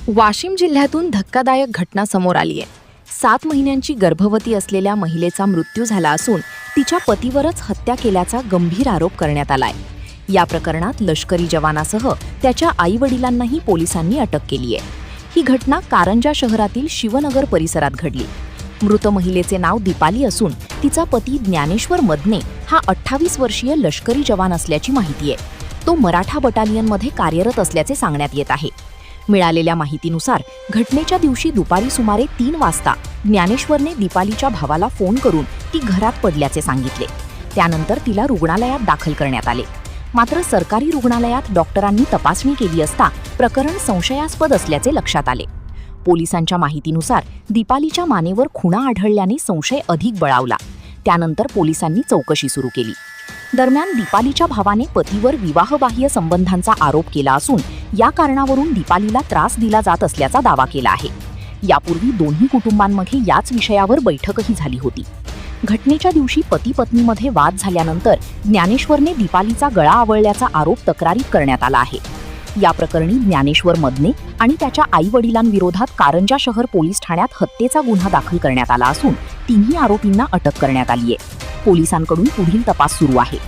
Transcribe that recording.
वाशिम जिल्ह्यातून धक्कादायक घटना समोर आली आहे। 7 महिन्यांची गर्भवती असलेल्या महिलेचा मृत्यू झाला असून तिच्या पतीवरच हत्या केल्याचा गंभीर आरोप करण्यात आलाय। या प्रकरणात लष्करी जवानासह त्याच्या आईवडिलांनाही पोलिसांनी अटक केली आहे। ही घटना कारंजा शहरातील शिवनगर परिसरात घडली। मृत महिलेचे नाव दीपाली असून तिचा पती ज्ञानेश्वर मदने हा 28 वर्षीय लष्करी जवान असल्याची माहिती आहे। तो मराठा बटालियनमध्ये कार्यरत असल्याचे सांगण्यात येत आहे। मिळालेल्या माहितीनुसार घटनेच्या दिवशी दुपारी सुमारे 3 वाजता ज्ञानेश्वरने दीपालीच्या भावाला फोन करून ती घरात पडल्याचे सांगितले। त्यानंतर तिला रुग्णालयात दाखल करण्यात आले। मात्र सरकारी रुग्णालयात डॉक्टरांनी तपासणी केली असता प्रकरण संशयास्पद असल्याचे लक्षात आले। पोलिसांच्या माहितीनुसार दीपालीच्या मानेवर खुणा आढळल्याने संशय अधिक बळावला। त्यानंतर पोलिसांनी चौकशी सुरू केली। दरम्यान दीपालीच्या भावाने पतीवर विवाहबाह्य संबंधांचा आरोप केला असून या कारणावरून दीपालीला त्रास दिला जात असल्याचा दावा केला आहे। यापूर्वी दोन्ही कुटुंबांमध्ये याच विषयावर बैठकही झाली होती। घटनेच्या दिवशी पती पत्नीमध्ये वाद झाल्यानंतर ज्ञानेश्वरने दीपालीचा गळा आवळल्याचा आरोप तक्रारीत करण्यात आला आहे। या प्रकरणी ज्ञानेश्वर मदने आणि त्याच्या आईवडिलांविरोधात कारंजा शहर पोलीस ठाण्यात हत्येचा गुन्हा दाखल करण्यात आला असून तिन्ही आरोपींना अटक करण्यात आली आहे। पोलिसांकडून पुढील तपास सुरू आहे।